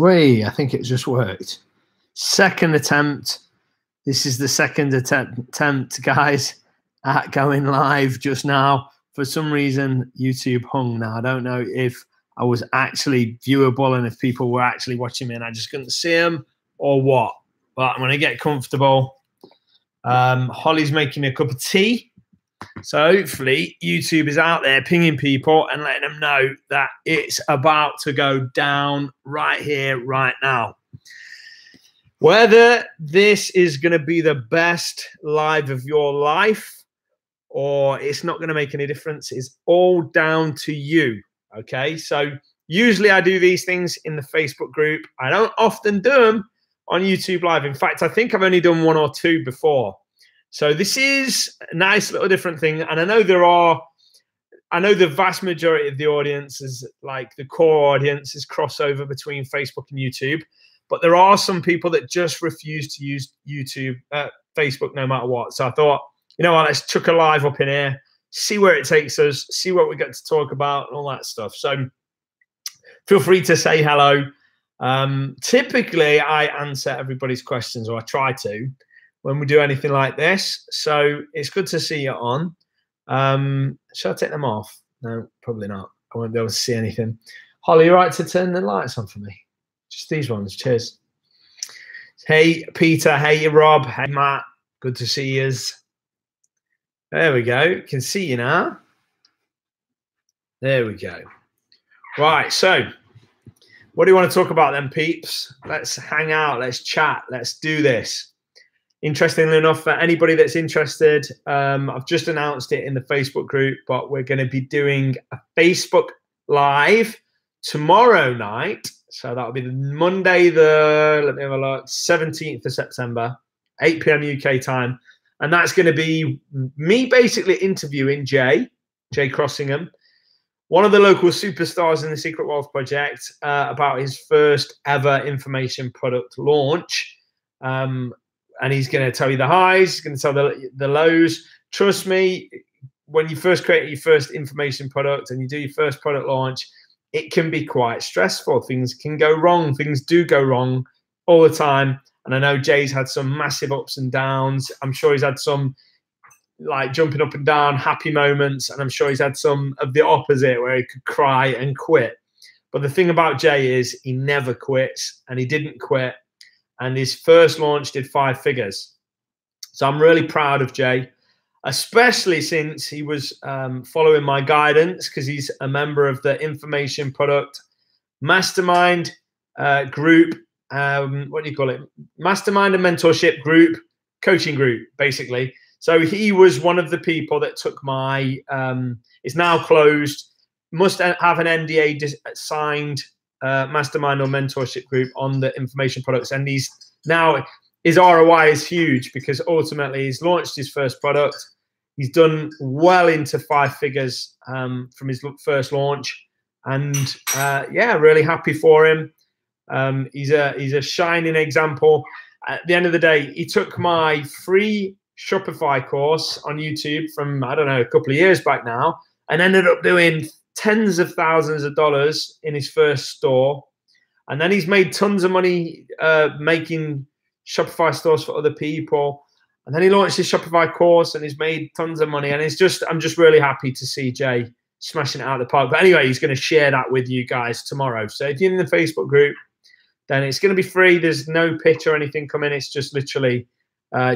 I think it just worked. Second attempt. This is the second attempt, guys, at going live just now. For some reason, YouTube hung. Now, I don't know if I was actually viewable and if people were actually watching me and I just couldn't see them or what. But I'm going to get comfortable. Holly's making me a cup of tea. So hopefully YouTube is out there pinging people and letting them know that it's about to go down right here, right now. Whether this is going to be the best live of your life or it's not going to make any difference is all down to you. Okay, so usually I do these things in the Facebook group. I don't often do them on YouTube Live. In fact, I think I've only done one or two before. So this is a nice little different thing. And I know the vast majority of the audience is like the core audience is crossover between Facebook and YouTube. But there are some people that just refuse to use Facebook no matter what. So I thought, you know what, let's chuck a live up in here, see where it takes us, see what we get to talk about and all that stuff. So feel free to say hello. Typically, I answer everybody's questions, or I try to, when we do anything like this. So it's good to see you on. Shall I take them off? No, probably not. I won't be able to see anything. Holly, you right to turn the lights on for me? Just these ones. Cheers. Hey, Peter. Hey, Rob. Hey, Matt. Good to see you. There we go. Can see you now. There we go. Right. So what do you want to talk about then, peeps? Let's hang out. Let's chat. Let's do this. Interestingly enough, for anybody that's interested, I've just announced it in the Facebook group, but we're going to be doing a Facebook Live tomorrow night. So that'll be the Monday, let me have a look, 17th of September, 8 p.m. UK time. And that's going to be me basically interviewing Jay Crossingham, one of the local superstars in the Secret Wealth Project, about his first ever information product launch. And he's going to tell you the highs, he's going to tell the lows. Trust me, when you first create your first information product and you do your first product launch, it can be quite stressful. Things can go wrong. Things do go wrong all the time. And I know Jay's had some massive ups and downs. I'm sure he's had some like jumping up and down, happy moments. And I'm sure he's had some of the opposite where he could cry and quit. But the thing about Jay is he never quits, and he didn't quit. And his first launch did 5 figures. So I'm really proud of Jay, especially since he was following my guidance, because he's a member of the Information Product Mastermind group. What do you call it? Mastermind and Mentorship group, coaching group, basically. So he was one of the people that took my, it's now closed, must have an NDA signed mastermind or mentorship group on the information products, and he's now, his ROI is huge because ultimately he's launched his first product. He's done well into 5 figures from his first launch, and yeah, really happy for him. He's a shining example. At the end of the day, he took my free Shopify course on YouTube from, I don't know, a couple of years back now, and ended up doing tens of thousands of dollars in his first store. And then he's made tons of money making Shopify stores for other people. And then he launched his Shopify course and he's made tons of money. And it's just, I'm just really happy to see Jay smashing it out of the park. But anyway, he's going to share that with you guys tomorrow. So if you're in the Facebook group, then it's going to be free. There's no pitch or anything coming. It's just literally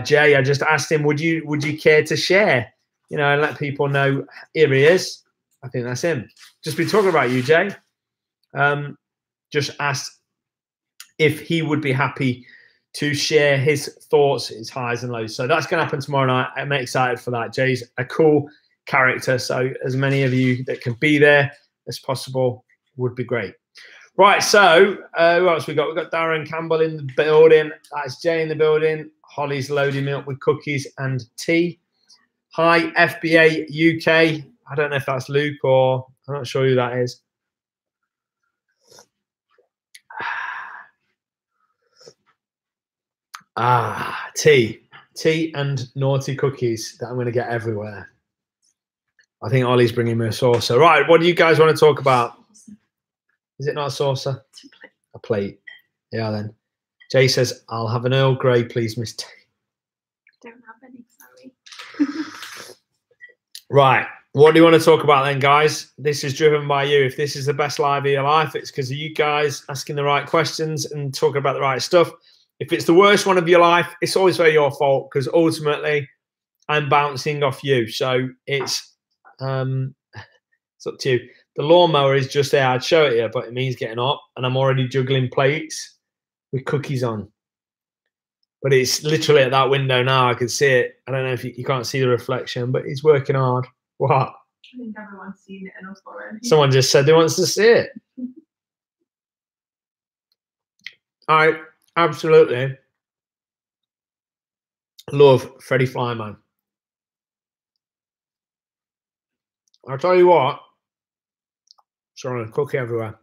Jay. I just asked him, would you care to share, you know, and let people know, here he is. I think that's him. Just been talking about you, Jay. Just asked if he would be happy to share his thoughts, his highs and lows. So that's going to happen tomorrow night. I'm excited for that. Jay's a cool character. So as many of you that can be there as possible would be great. Right. So who else we got? We've got Darren Campbell in the building. That's Jay in the building. Holly's loading me up with cookies and tea. Hi, FBA UK. I don't know if that's Luke or I'm not sure who that is. Tea and naughty cookies that I'm going to get everywhere. I think Ollie's bringing me a saucer. Right, what do you guys want to talk about? Is it not a saucer? A plate. Yeah, then. Jay says, I'll have an Earl Grey, please, Miss T. Don't have any, sorry. Right. What do you want to talk about then, guys? This is driven by you. If this is the best live of your life, it's because of you guys asking the right questions and talking about the right stuff. If it's the worst one of your life, it's always your fault, because ultimately I'm bouncing off you. So it's up to you. The lawnmower is just there. I'd show it here, but it means getting up, and I'm already juggling plates with cookies on. But it's literally at that window now. I can see it. I don't know if you can't see the reflection, but he's working hard. What? I think everyone's seen it enough already. Someone just said they wants to see it. I absolutely love Freddie Flyman. I'll tell you what. Sorry, cookie everywhere.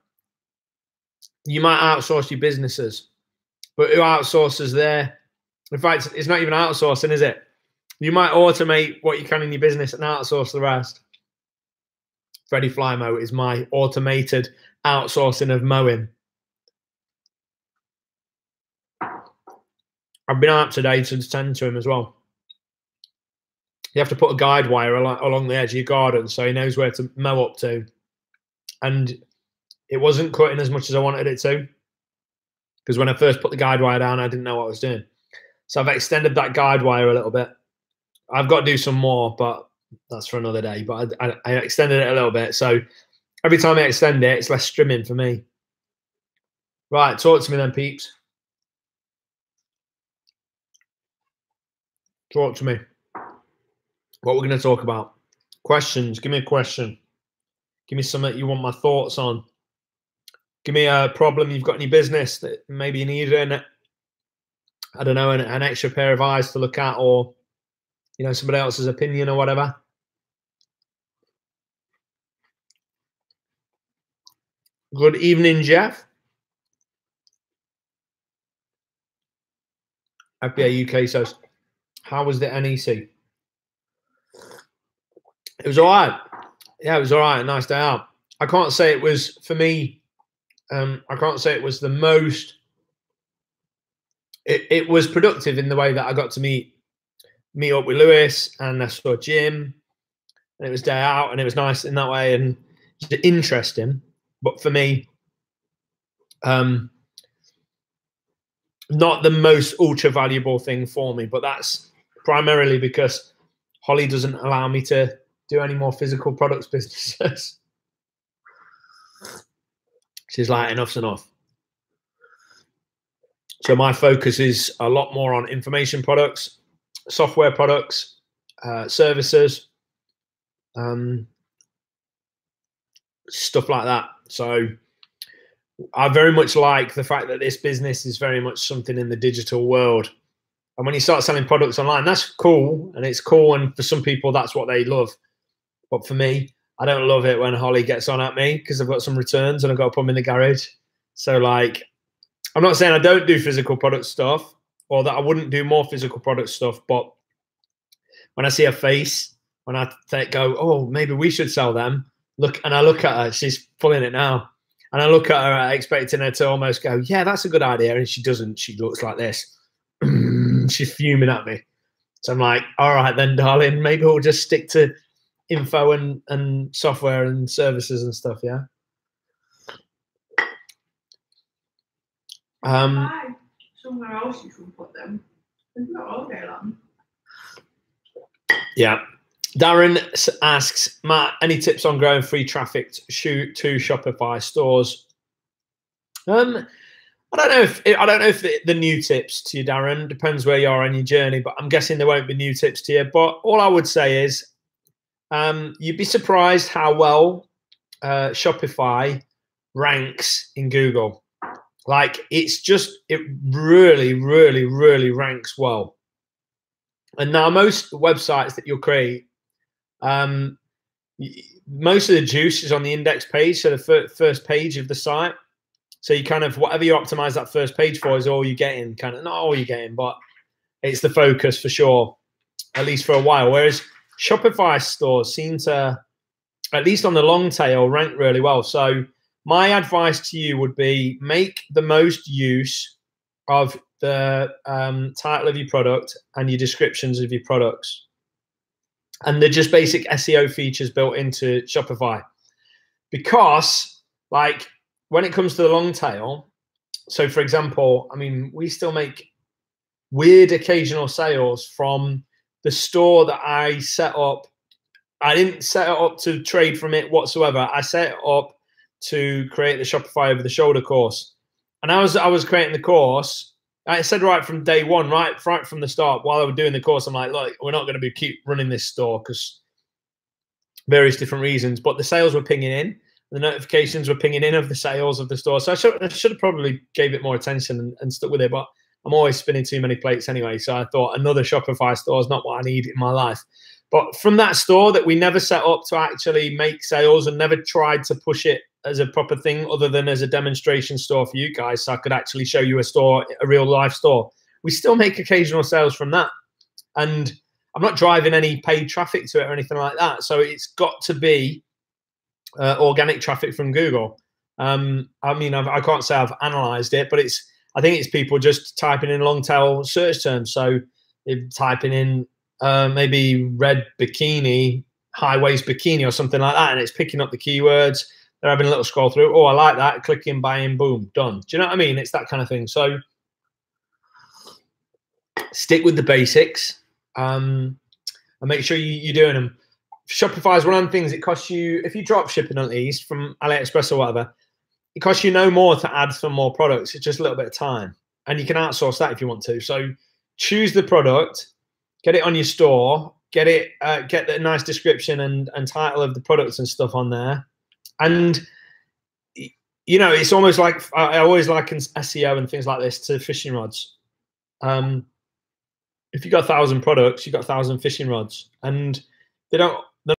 You might outsource your businesses, but who outsources there? In fact, it's not even outsourcing, is it? You might automate what you can in your business and outsource the rest. Freddie Flymo is my automated outsourcing of mowing. I've been out today to tend to him as well. You have to put a guide wire along the edge of your garden so he knows where to mow up to. And it wasn't cutting as much as I wanted it to, because when I first put the guide wire down, I didn't know what I was doing. So I've extended that guide wire a little bit. I've got to do some more, but that's for another day. But I extended it a little bit. So every time I extend it, it's less trimming for me. Right, talk to me then, peeps. Talk to me. What we're going to talk about. Questions. Give me a question. Give me something you want my thoughts on. Give me a problem you've got in your business that maybe you need I don't know, an extra pair of eyes to look at, or somebody else's opinion or whatever. Good evening, Jeff. FBA UK says, how was the NEC? It was all right. Yeah, it was all right. Nice day out. I can't say it was, for me, I can't say it was the most. It was productive in the way that I got to meet up with Lewis, and I saw Jim, and it was day out, and it was nice in that way, and interesting. But for me, not the most ultra valuable thing for me, but that's primarily because Holly doesn't allow me to do any more physical products businesses. She's like, enough's enough. So my focus is a lot more on information products, software products, services, stuff like that. So I very much like the fact that this business is very much something in the digital world. And when you start selling products online, that's cool. And it's cool. And for some people, that's what they love. But for me, I don't love it when Holly gets on at me because I've got some returns and I've got to put them in the garage. So like, I'm not saying I don't do physical product stuff or that I wouldn't do more physical product stuff. But when I see her face, when I go, oh, maybe we should sell them. And I look at her, she's pulling it now. And I look at her expecting her to almost go, yeah, that's a good idea. And she doesn't. She looks like this. She's fuming at me. So I'm like, all right then, darling, maybe we'll just stick to info and software and services and stuff, yeah? Somewhere else you can put them. It's not all day long. Yeah. Darren asks, Matt, any tips on growing free traffic to Shopify stores? I don't know if the new tips to you, Darren. Depends where you are on your journey, but I'm guessing there won't be new tips to you. But all I would say is, you'd be surprised how well Shopify ranks in Google. Like it really, really, really ranks well. And now most websites that you'll create, most of the juice is on the index page, so the first page of the site. So you kind of, whatever you optimize that first page for is all you're getting, kind of, not all you're getting, but it's the focus for sure, at least for a while. Whereas Shopify stores seem to, at least on the long tail, rank really well. So my advice to you would be make the most use of the title of your product and your descriptions of your products. And they're just basic SEO features built into Shopify. Because, like, when it comes to the long tail, so for example, I mean, we still make weird occasional sales from the store that I set up. I didn't set it up to trade from it whatsoever. I set it up to create the Shopify over the shoulder course. And I was creating the course, I said right from day one, right from the start, while I was doing the course, I'm like, look, we're not going to keep running this store because various different reasons. But the sales were pinging in, the notifications were pinging in of the sales of the store. So I should have probably gave it more attention and stuck with it. But I'm always spinning too many plates anyway. So I thought another Shopify store is not what I need in my life. But from that store that we never set up to actually make sales and never tried to push it as a proper thing other than as a demonstration store for you guys, so I could actually show you a store, a real life store. We still make occasional sales from that. And I'm not driving any paid traffic to it or anything like that. So it's got to be organic traffic from Google. I mean, I can't say I've analyzed it, but I think it's people just typing in long tail search terms. So they're typing in maybe red bikini, high waist bikini or something like that, and it's picking up the keywords. They're having a little scroll through. Oh, I like that. Clicking, buying, boom, done. Do you know what I mean? It's that kind of thing. So stick with the basics and make sure you're doing them. Shopify is one of the things it costs you, if you drop shipping at least from AliExpress or whatever, it costs you no more to add some more products. It's just a little bit of time. And you can outsource that if you want to. So choose the product, get it on your store, get the nice description and title of the products and stuff on there. And, you know, it's almost like, I always liken SEO and things like this to fishing rods. If you've got 1,000 products, you've got 1,000 fishing rods. And they're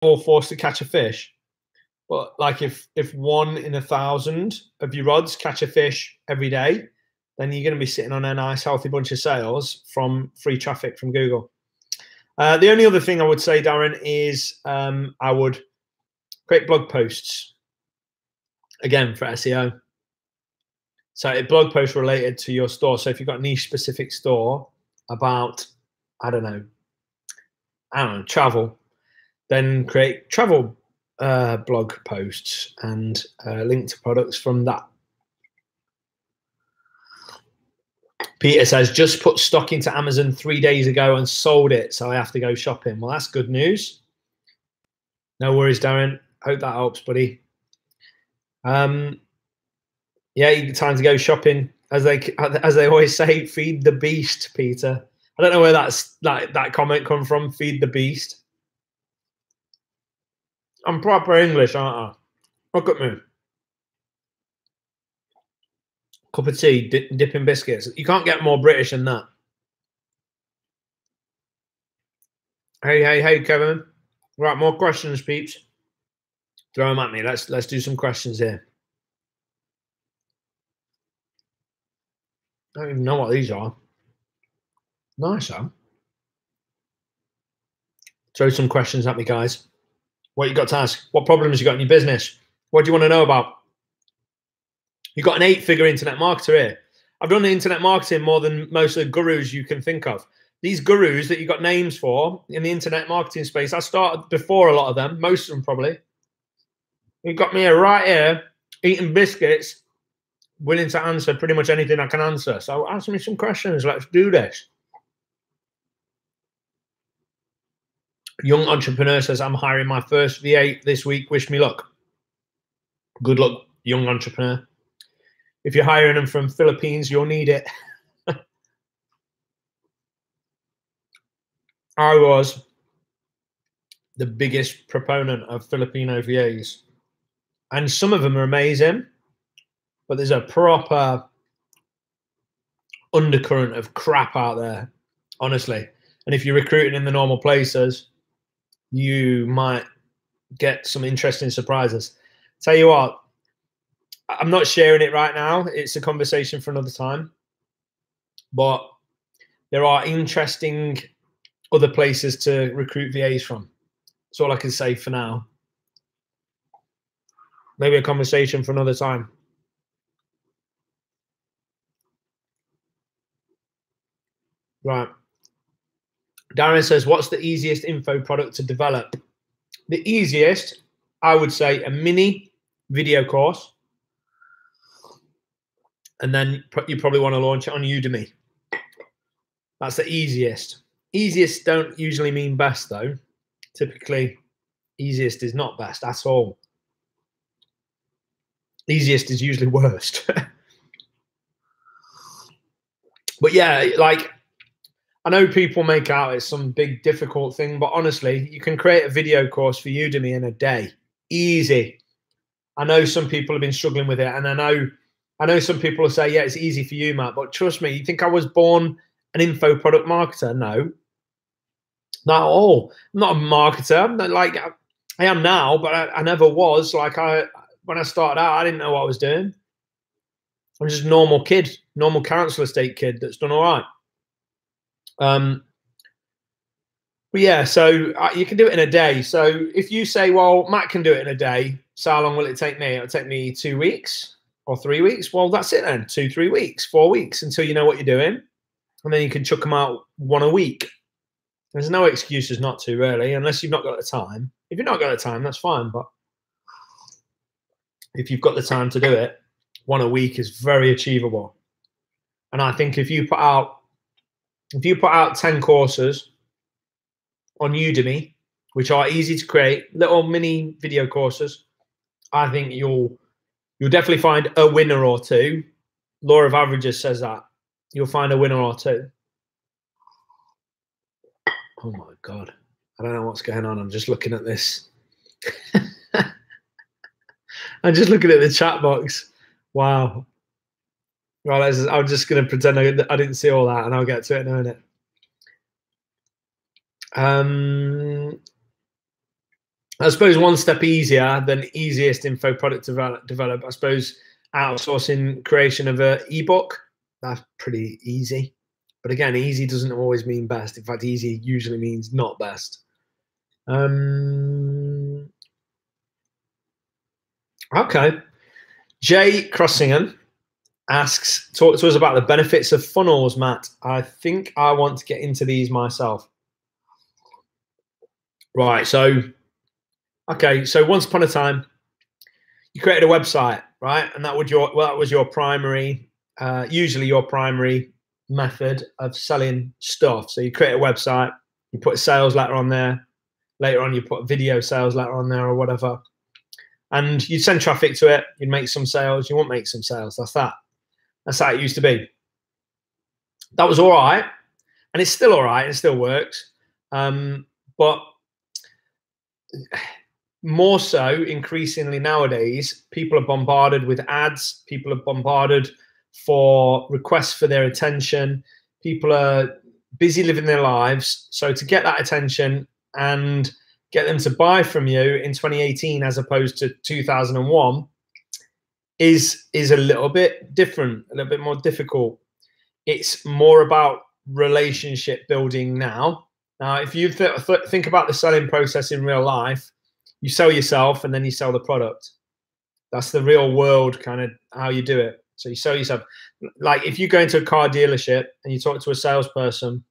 all forced to catch a fish. But like if 1 in 1,000 of your rods catch a fish every day, then you're going to be sitting on a nice, healthy bunch of sales from free traffic from Google. The only other thing I would say, Darren, is I would create blog posts, again, for SEO. So a blog post related to your store. So if you've got a niche specific store about, I don't know, travel, then create travel blog posts and link to products from that. Peter says, just put stock into Amazon 3 days ago and sold it, so I have to go shopping. Well, that's good news. No worries, Darren. Hope that helps, buddy. Yeah, time to go shopping. As they always say, feed the beast, Peter. I don't know where that comment come from, feed the beast. I'm proper English, aren't I? Look at me. Cup of tea, dipping biscuits. You can't get more British than that. Hey, Kevin. Right, more questions, peeps. Throw them at me. Let's do some questions here. I don't even know what these are. Nice, huh? Throw some questions at me, guys. What you got to ask? What problems you got in your business? What do you want to know about? You got an 8-figure internet marketer here. I've done the internet marketing more than most of the gurus you can think of. These gurus that you got names for in the internet marketing space, I started before a lot of them, most of them probably. You've got me right here, eating biscuits, willing to answer pretty much anything I can answer. So ask me some questions. Let's do this. Young entrepreneur says, I'm hiring my first V8 this week. Wish me luck. Good luck, young entrepreneur. If you're hiring them from Philippines, you'll need it. I was the biggest proponent of Filipino VAs. And some of them are amazing, but there's a proper undercurrent of crap out there, honestly. And if you're recruiting in the normal places, you might get some interesting surprises. Tell you what, I'm not sharing it right now. It's a conversation for another time. But there are interesting other places to recruit VAs from. That's all I can say for now. maybe a conversation for another time. Right. Darren says, what's the easiest info product to develop? The easiest, I would say, a mini video course. And then you probably want to launch it on Udemy. That's the easiest. Easiest don't usually mean best, though. Typically, easiest is not best at all. Easiest is usually worst. But yeah, like, I know people make out it's some big difficult thing, but honestly, you can create a video course for Udemy in a day. Easy. I know some people have been struggling with it, and I know some people will say, yeah, it's easy for you, Matt, but trust me, you think I was born an info product marketer? No, not at all. I'm not a marketer. I'm not, like, I am now, but I never was. Like, when I started out, I didn't know what I was doing. I'm just a normal kid, normal council estate kid that's done all right. But yeah, so you can do it in a day. So if you say, well, Matt can do it in a day, so how long will it take me? It'll take me 2 weeks or 3 weeks. Well, that's it then. 2, 3 weeks, 4 weeks until you know what you're doing. And then you can chuck them out one a week. There's no excuses not to, really, unless you've not got the time. If you've not got the time, that's fine. But if you've got the time to do it, one a week is very achievable. And I think if you put out 10 courses on Udemy, which are easy to create, little mini video courses, I think you'll definitely find a winner or two. Law of averages says that. You'll find a winner or two. Oh my God. I don't know what's going on. I'm just looking at this. I'm just looking at the chat box. Wow. Well, I'm just going to pretend I didn't see all that, and I'll get to it in a minute. I suppose one step easier than easiest info product develop. I suppose outsourcing creation of an ebook. That's pretty easy. But again, easy doesn't always mean best. In fact, easy usually means not best. Okay. Jay Crossingham asks, talk to us about the benefits of funnels, Matt. I think I want to get into these myself. Right. So, okay. So once upon a time, you created a website, right? And that was your primary, usually your primary method of selling stuff. So you create a website, you put a sales letter on there. Later on, you put a video sales letter on there or whatever. And you'd send traffic to it. You'd make some sales. You won't make some sales. That's that. That's how it used to be. That was all right. And it's still all right. It still works. But more so, increasingly nowadays, people are bombarded with ads. People are bombarded for requests for their attention. People are busy living their lives. So to get that attention and get them to buy from you in 2018 as opposed to 2001 is a little bit different, a little bit more difficult. It's more about relationship building now. Now, if you think about the selling process in real life, you sell yourself and then you sell the product. That's the real world kind of how you do it. So you sell yourself. Like if you go into a car dealership and you talk to a salesperson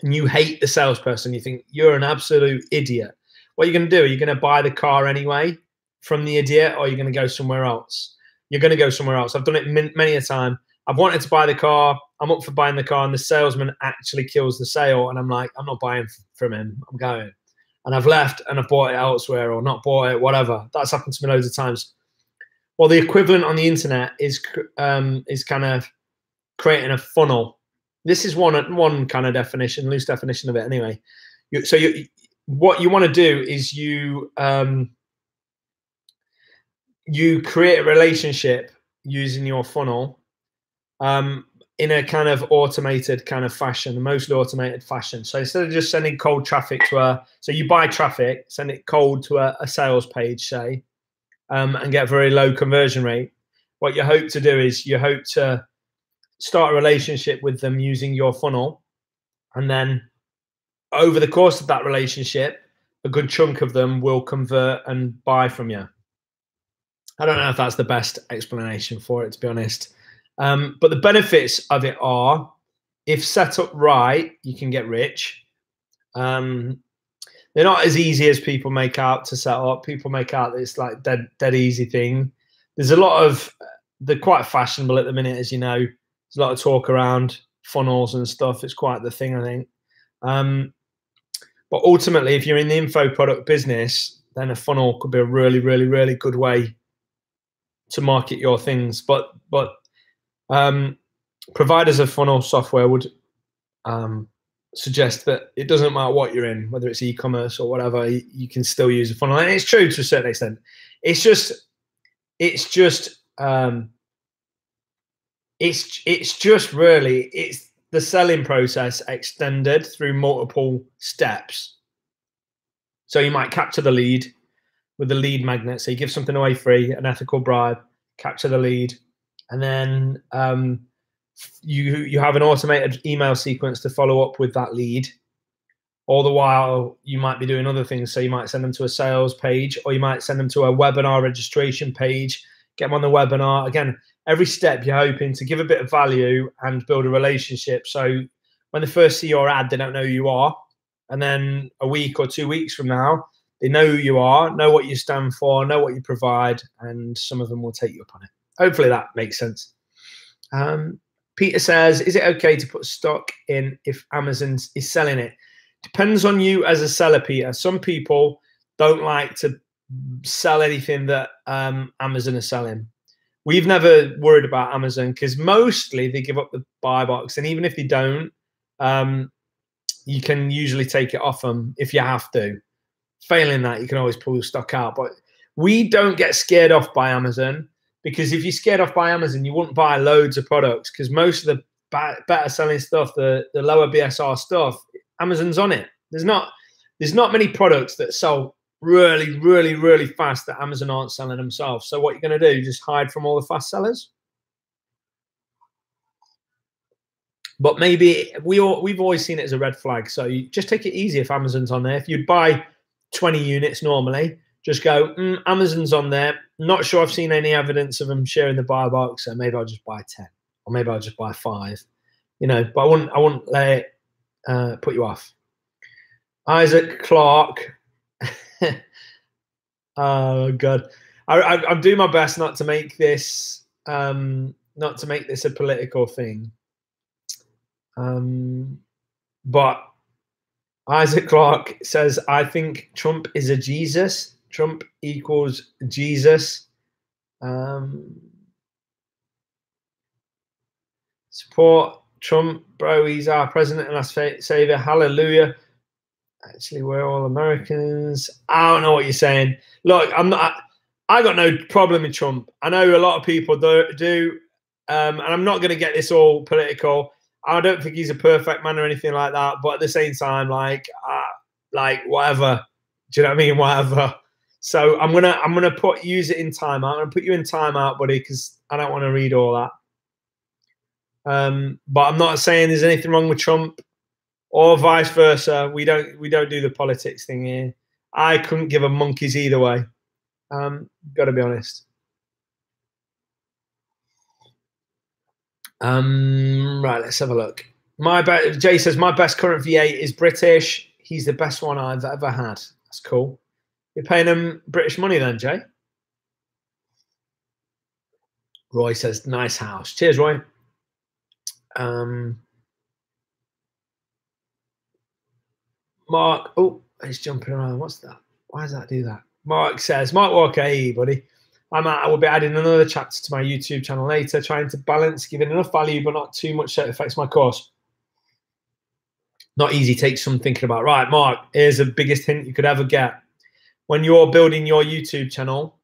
and you hate the salesperson, you think you're an absolute idiot. What are you going to do? Are you going to buy the car anyway from the idiot, or are you going to go somewhere else? You're going to go somewhere else. I've done it many a time. I've wanted to buy the car. I'm up for buying the car, and the salesman actually kills the sale. And I'm like, I'm not buying from him. I'm going. And I've left and I've bought it elsewhere or not bought it, whatever. That's happened to me loads of times. Well, the equivalent on the internet is kind of creating a funnel. This is one kind of definition, loose definition of it anyway. What you want to do is you create a relationship using your funnel in a kind of automated kind of fashion, mostly automated fashion. So instead of just sending cold traffic so you buy traffic, send it cold to a sales page, say, and get a very low conversion rate. What you hope to do is you hope to start a relationship with them using your funnel. And then over the course of that relationship, a good chunk of them will convert and buy from you. I don't know if that's the best explanation for it, to be honest. But the benefits of it are, if set up right, you can get rich. They're not as easy as people make out to set up. People make out that it's like dead easy thing. There's a lot of, they're quite fashionable at the minute, as you know. There's a lot of talk around funnels and stuff. It's quite the thing, I think. But ultimately, if you're in the info product business, then a funnel could be a really, really, really good way to market your things. But providers of funnel software would suggest that it doesn't matter what you're in, whether it's e-commerce or whatever, you can still use a funnel. And it's true to a certain extent. It's just really, it's the selling process extended through multiple steps. So you might capture the lead with the lead magnet. So you give something away free, an ethical bribe, capture the lead, and then you have an automated email sequence to follow up with that lead. All the while, you might be doing other things. So you might send them to a sales page, or you might send them to a webinar registration page, get them on the webinar. Again, every step you're hoping to give a bit of value and build a relationship. So when they first see your ad, they don't know who you are. And then a week or 2 weeks from now, they know who you are, know what you stand for, know what you provide, and some of them will take you up on it. Hopefully that makes sense. Peter says, is it okay to put stock in if Amazon is selling it? Depends on you as a seller, Peter. Some people don't like to sell anything that Amazon is selling. We've never worried about Amazon because mostly they give up the buy box. And even if they don't, you can usually take it off them if you have to. Failing that, you can always pull the stock out. But we don't get scared off by Amazon, because if you're scared off by Amazon, you wouldn't buy loads of products, because most of the better selling stuff, the lower BSR stuff, Amazon's on it. There's not many products that sell really, really, really fast that Amazon aren't selling themselves. So what you're going to do, just hide from all the fast sellers? But maybe we've always seen it as a red flag. So you just take it easy if Amazon's on there. If you buy 20 units normally, just go, Amazon's on there. Not sure I've seen any evidence of them sharing the buy box, so maybe I'll just buy 10, or maybe I'll just buy 5. You know, but I wouldn't let it put you off. Isaac Clark. Oh God, I'm doing my best not to make this a political thing. But Isaac Clark says, I think Trump is a Jesus. Trump equals Jesus. Support Trump, bro. He's our president and our savior. Hallelujah. Actually, we're all Americans. I don't know what you're saying. Look, I got no problem with Trump. I know a lot of people do, and I'm not going to get this all political. I don't think he's a perfect man or anything like that. But at the same time, like whatever. Do you know what I mean? Whatever. So I'm gonna use it in timeout. I'm gonna put you in timeout, buddy, because I don't want to read all that. But I'm not saying there's anything wrong with Trump, or vice versa. We don't do the politics thing here. I couldn't give a monkey's either way. Got to be honest. Right, let's have a look. Jay says my best current V8 is British. He's the best one I've ever had. That's cool. You're paying him British money then, Jay? Roy says nice house. Cheers, Roy. Mark, oh, he's jumping around. What's that? Why does that do that? Mark says, Mark Walker, hey, buddy. I will be adding another chapter to my YouTube channel later, trying to balance giving enough value but not too much so it affects my course. Not easy, takes some thinking about. Right, Mark, here's the biggest hint you could ever get. When you're building your YouTube channel,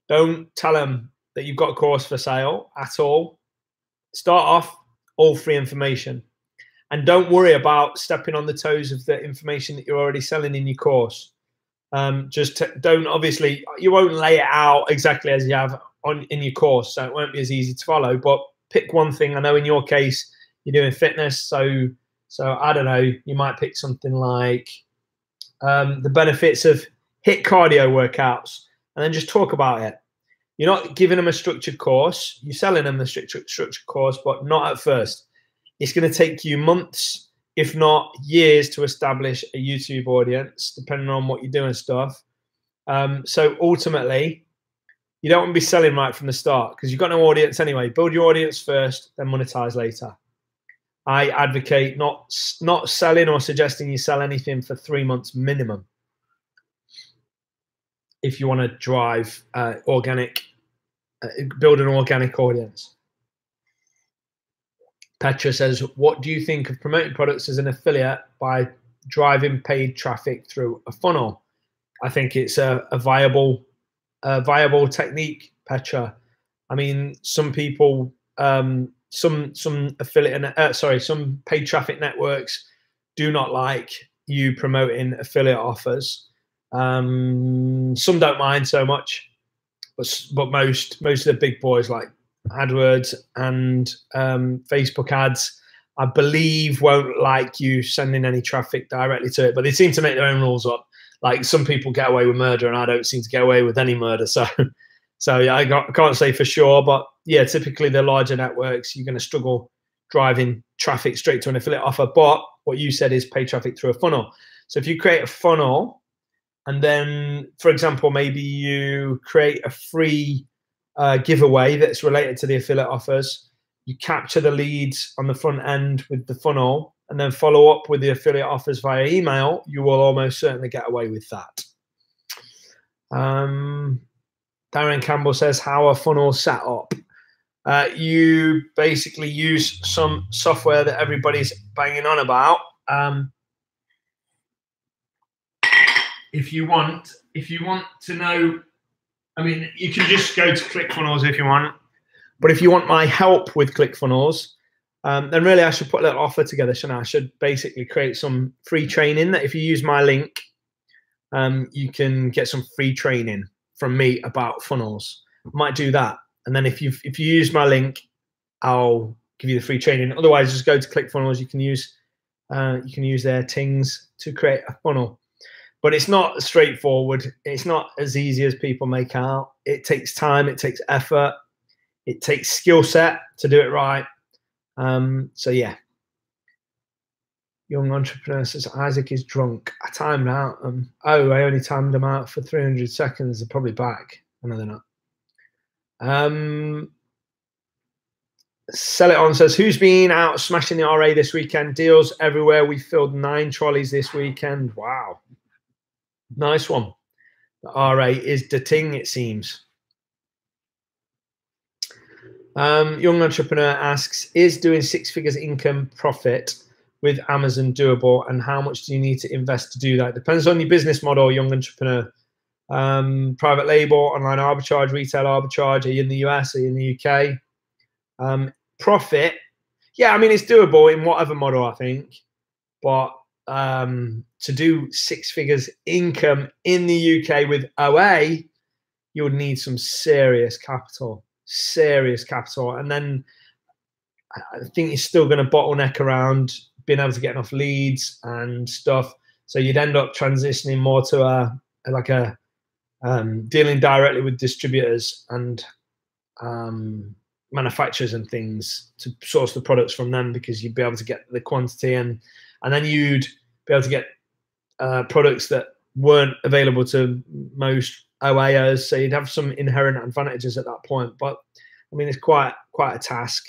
don't tell them that you've got a course for sale at all. Start off all free information. And don't worry about stepping on the toes of the information that you're already selling in your course. Don't, obviously, you won't lay it out exactly as you have in your course, so it won't be as easy to follow, but pick one thing. I know in your case, you're doing fitness, so I don't know, you might pick something like the benefits of HIIT cardio workouts, and then just talk about it. You're not giving them a structured course. You're selling them the structured course, but not at first. It's going to take you months, if not years, to establish a YouTube audience, depending on what you do and stuff. So ultimately, you don't want to be selling right from the start because you've got no audience anyway. Build your audience first, then monetize later. I advocate not selling or suggesting you sell anything for 3 months minimum if you want to drive build an organic audience. Petra says, what do you think of promoting products as an affiliate by driving paid traffic through a funnel? I think it's a viable technique, Petra. I mean, some people, some paid traffic networks do not like you promoting affiliate offers. Some don't mind so much, but most of the big boys like AdWords and Facebook ads, I believe, won't like you sending any traffic directly to it. But they seem to make their own rules up. Like some people get away with murder, and I don't seem to get away with any murder. So yeah, I can't say for sure, but yeah, typically the larger networks, you're going to struggle driving traffic straight to an affiliate offer. But what you said is pay traffic through a funnel. So if you create a funnel, and then, for example, maybe you create a free giveaway that's related to the affiliate offers, you capture the leads on the front end with the funnel, and then follow up with the affiliate offers via email, you will almost certainly get away with that. Darren Campbell says, how are funnels set up? You basically use some software that everybody's banging on about. If you want to know, I mean, you can just go to ClickFunnels if you want. But if you want my help with ClickFunnels, then really I should put a little offer together, shouldn't I? I should basically create some free training that if you use my link, you can get some free training from me about funnels. I might do that. And then if you use my link, I'll give you the free training. Otherwise, just go to ClickFunnels. You can use their things to create a funnel. But it's not straightforward. It's not as easy as people make out. It takes time. It takes effort. It takes skill set to do it right. So yeah. Young entrepreneur says, Isaac is drunk. I timed out. I only timed them out for 300 seconds. They're probably back. I know they're not. Sell It On says, who's been out smashing the RA this weekend? Deals everywhere. We filled 9 trolleys this weekend. Wow. Nice one. The RA is the ting, it seems. Young entrepreneur asks, is doing 6 figures income profit with Amazon doable, and how much do you need to invest to do that? Depends on your business model, young entrepreneur. Private label, online arbitrage, retail arbitrage. Are you in the US? Are you in the UK? Profit, yeah, I mean, it's doable in whatever model, I think. But to do 6 figures income in the UK with OA, you would need some serious capital. And then I think you're still going to bottleneck around being able to get enough leads and stuff. So you'd end up transitioning more to dealing directly with distributors and manufacturers and things to source the products from them, because you'd be able to get the quantity, and then you'd be able to get products that weren't available to most OAers, so you'd have some inherent advantages at that point. But I mean, it's quite a task.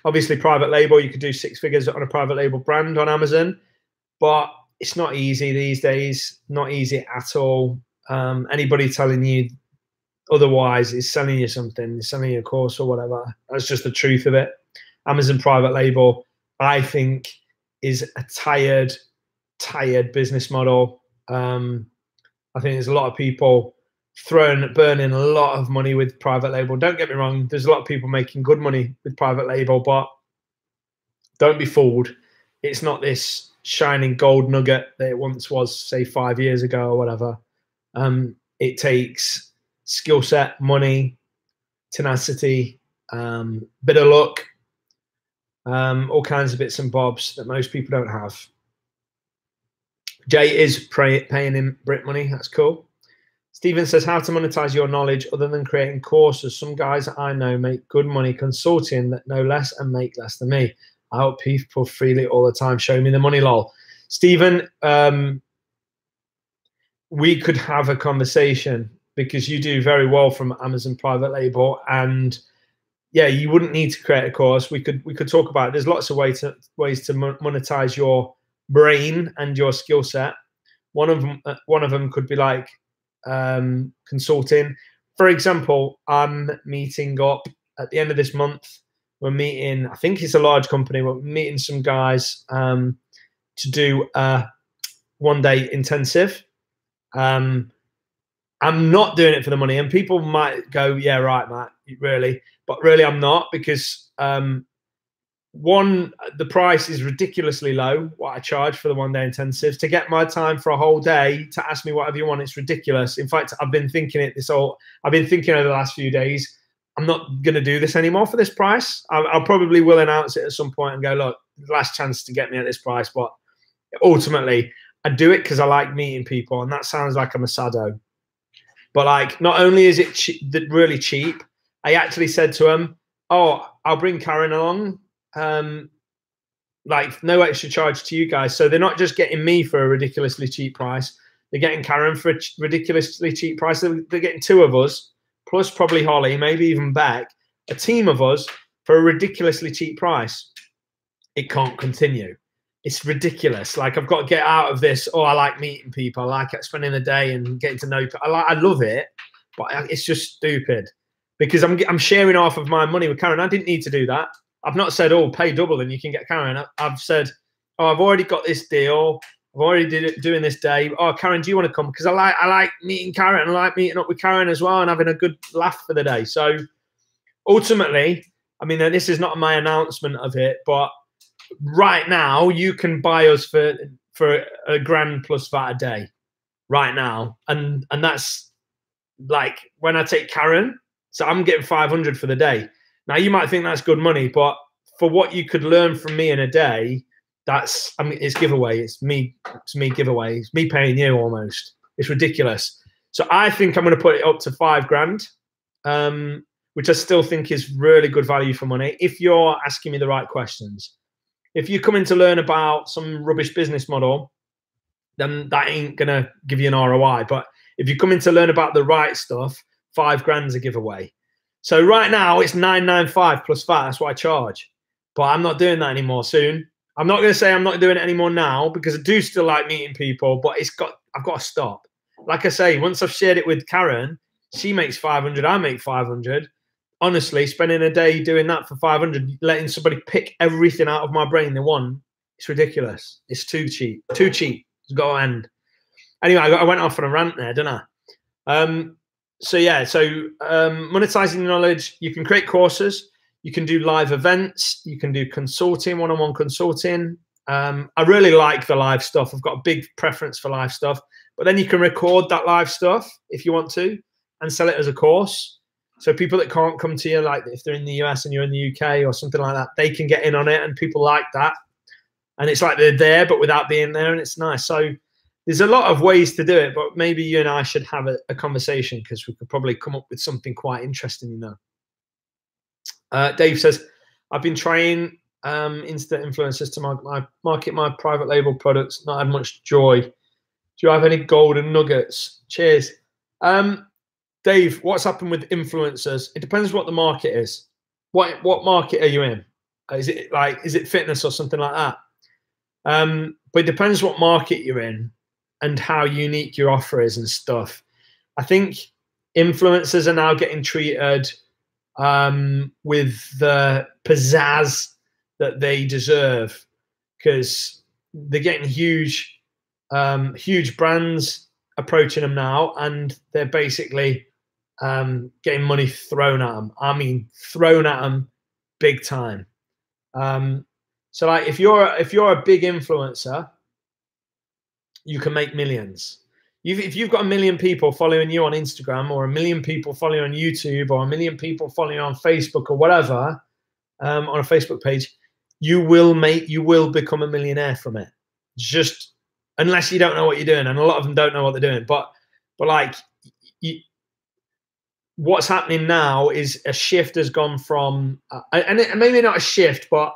Obviously, private label, you could do 6 figures on a private label brand on Amazon, but it's not easy these days. Not easy at all. Anybody telling you otherwise is selling you something, is selling you a course or whatever. That's just the truth of it. Amazon private label, I think, is a tired business model. I think there's a lot of people burning a lot of money with private label. Don't get me wrong, there's a lot of people making good money with private label, but don't be fooled. It's not this shining gold nugget that it once was, say 5 years ago or whatever. It takes skill set, money, tenacity, bit of luck, all kinds of bits and bobs that most people don't have. Jay is paying him Brit money. That's cool. Stephen says, how to monetize your knowledge other than creating courses. Some guys I know make good money consulting that know less and make less than me. I help people freely all the time. Show me the money, lol. Stephen, we could have a conversation because you do very well from Amazon private label, and yeah, you wouldn't need to create a course. We could talk about it. There's lots of ways to monetize your brain and your skill set. One of them could be like consulting. For example, I'm meeting up at the end of this month. We're meeting, I think it's a large company, we're meeting some guys to do a one-day intensive. I'm not doing it for the money, and people might go, yeah, right, Matt, really, but really I'm not, because one, the price is ridiculously low, what I charge for the one-day intensive. To get my time for a whole day to ask me whatever you want, it's ridiculous. In fact, I've been thinking over the last few days, I'm not going to do this anymore for this price. I'll probably will announce it at some point and go, look, last chance to get me at this price. But ultimately, I do it because I like meeting people, and that sounds like I'm a sado. But like, not only is it really cheap, I actually said to him, oh, I'll bring Karen along. Like, no extra charge to you guys. So they're not just getting me for a ridiculously cheap price. They're getting Karen for a ridiculously cheap price. They're getting two of us, plus probably Holly, maybe even Beck, a team of us for a ridiculously cheap price. It can't continue. It's ridiculous. Like, I've got to get out of this. Oh, I like meeting people. I like spending the day and getting to know people. I love it, but it's just stupid because I'm sharing half of my money with Karen. I didn't need to do that. I've not said, oh, pay double and you can get Karen. I've said, oh, I've already got this deal. I've already doing this day. Oh, Karen, do you want to come? Because I like meeting Karen. I like meeting up with Karen as well and having a good laugh for the day. So ultimately, I mean, this is not my announcement of it, but right now you can buy us for $1,000 plus VAT a day right now. And that's like when I take Karen, so I'm getting 500 for the day. Now you might think that's good money, but for what you could learn from me in a day, that's, I mean, it's giveaway. It's me giveaway. It's me paying you almost. It's ridiculous. So I think I'm going to put it up to $5,000, which I still think is really good value for money if you're asking me the right questions. If you're coming to learn about some rubbish business model, then that ain't going to give you an ROI. But if you're coming to learn about the right stuff, $5,000's a giveaway. So right now it's $995 plus VAT. That's what I charge. But I'm not doing that anymore soon. I'm not going to say I'm not doing it anymore now because I do still like meeting people, but I've got to stop. Like I say, once I've shared it with Karen, she makes 500, I make 500. Honestly, spending a day doing that for 500, letting somebody pick everything out of my brain they want, it's ridiculous. It's too cheap. Too cheap. It's got to end. Anyway, I went off on a rant there, didn't I? So yeah, monetizing knowledge, you can create courses, you can do live events, you can do consulting, one-on-one consulting. I really like the live stuff. I've got a big preference for live stuff, but then you can record that live stuff if you want to and sell it as a course. So people that can't come to you, like if they're in the US and you're in the UK or something like that, they can get in on it, and people like that. And it's like they're there, but without being there, and it's nice. So there's a lot of ways to do it, but maybe you and I should have a conversation because we could probably come up with something quite interesting, you know. Dave says, I've been trying instant influencers to market my private label products, not had much joy. Do you have any golden nuggets? Cheers. Dave, what's happened with influencers? It depends what the market is. What market are you in? Is it fitness or something like that? But it depends what market you're in and how unique your offer is and stuff. I think influencers are now getting treated with the pizzazz that they deserve because they're getting huge brands approaching them now, and they're basically getting money thrown at them. I mean, thrown at them big time. So like if you're a big influencer, you can make millions. If you've got 1 million people following you on Instagram, or 1 million people following you on YouTube, or 1 million people following you on Facebook or whatever, on a Facebook page, you will become a millionaire from it. Just unless you don't know what you're doing, and a lot of them don't know what they're doing. But like what's happening now is a shift has gone from, and maybe not a shift, but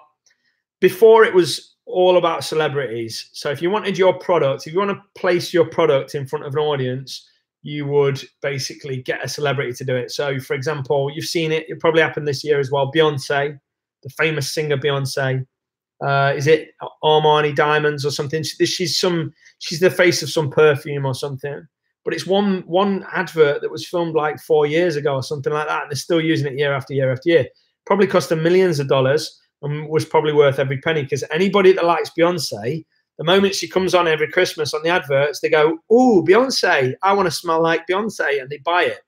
before it was all about celebrities. So if you wanted your product, if you want to place your product in front of an audience, you would basically get a celebrity to do it. So for example, you've seen it, it probably happened this year as well. Beyonce, the famous singer Beyonce, is it Armani Diamonds or something? She's the face of some perfume or something. But it's one advert that was filmed like 4 years ago or something like that. And they're still using it year after year after year. Probably cost them millions of dollars and was probably worth every penny, because anybody that likes Beyonce, the moment she comes on every Christmas on the adverts, they go, "Ooh, Beyonce, I want to smell like Beyonce," and they buy it.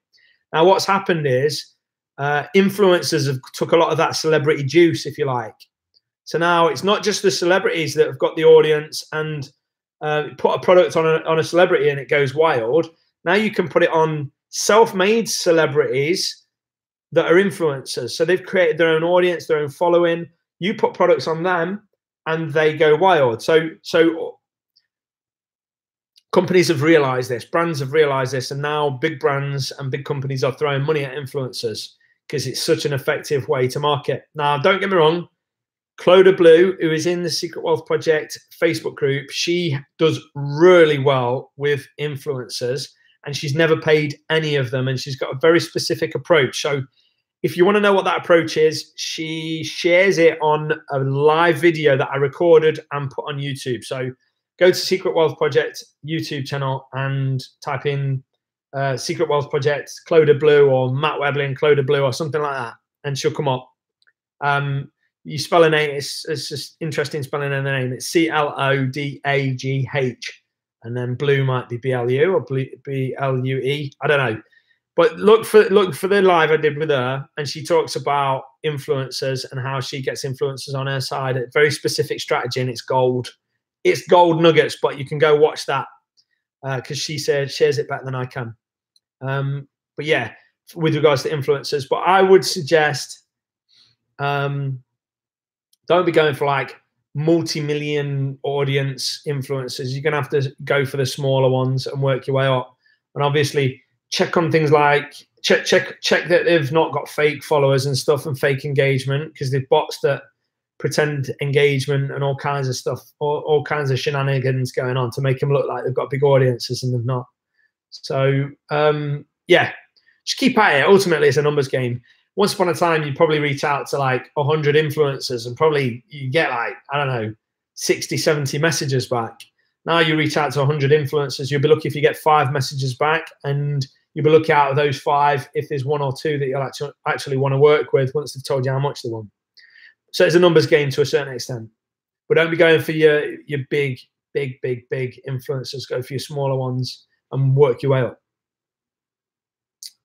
Now, what's happened is influencers have took a lot of that celebrity juice, if you like. So now it's not just the celebrities that have got the audience and put a product on a celebrity and it goes wild. Now you can put it on self-made celebrities that are influencers. So they've created their own audience, their own following. You put products on them and they go wild. So companies have realized this, brands have realized this, and now big brands and big companies are throwing money at influencers because it's such an effective way to market. Now, don't get me wrong, Cloda Blue, who is in the Secret Wealth Project Facebook group, she does really well with influencers, and she's never paid any of them, and she's got a very specific approach. So if you want to know what that approach is, she shares it on a live video that I recorded and put on YouTube. So go to Secret Wealth Project YouTube channel and type in Secret Wealth Project Cloda Blue or Matt Webley and Cloda Blue or something like that, and she'll come up. You spell her name, it's just interesting spelling her name. It's Clodagh, and then Blue might be BLU or BLUE. I don't know. But look for the live I did with her, and she talks about influencers and how she gets influencers on her side. A very specific strategy, and it's gold. It's gold nuggets, but you can go watch that because she shares it better than I can. But yeah, with regards to influencers, but I would suggest don't be going for like multi-million audience influencers. You're gonna have to go for the smaller ones and work your way up. And obviously check on things like check that they've not got fake followers and stuff and fake engagement, because they've bots that pretend engagement and all kinds of stuff, all kinds of shenanigans going on to make them look like they've got big audiences and they've not. So yeah, just keep at it. Ultimately, it's a numbers game. Once upon a time, you'd probably reach out to like 100 influencers and probably you get like, I don't know, 60, 70 messages back. Now you reach out to 100 influencers, you'll be lucky if you get 5 messages back, and you'll be lucky out of those 5 if there's 1 or 2 that you'll actually want to work with once they've told you how much they want. So it's a numbers game to a certain extent. But don't be going for your big influencers. Go for your smaller ones and work your way up.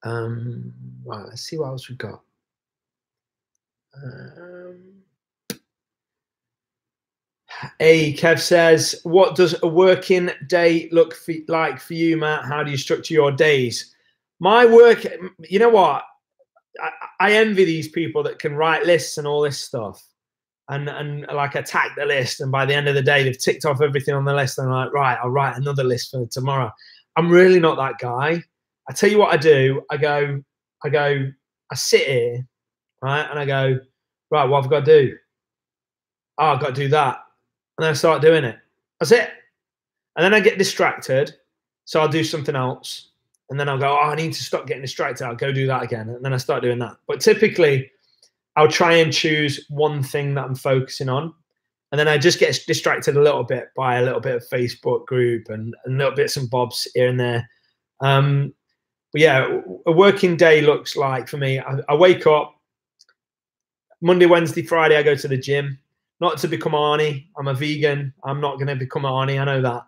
Right, let's see what else we've got. Kev says, what does a working day look like for you, Matt? How do you structure your days? My work, you know what? I envy these people that can write lists and all this stuff and like attack the list. And by the end of the day, they've ticked off everything on the list and like, right, I'll write another list for tomorrow. I'm really not that guy. I tell you what I do. I sit here, right? And I go, right, what have I got to do? Oh, I've got to do that. And then I start doing it. That's it. And then I get distracted. So I'll do something else. And then I'll go, oh, I need to stop getting distracted. I'll go do that again. And then I start doing that. But typically, I'll try and choose one thing that I'm focusing on. And then I just get distracted a little bit by a little bit of Facebook group and little bits and bobs here and there. But yeah, a working day looks like for me, I wake up Monday, Wednesday, Friday, I go to the gym. Not to become Arnie. I'm a vegan. I'm not going to become Arnie. I know that.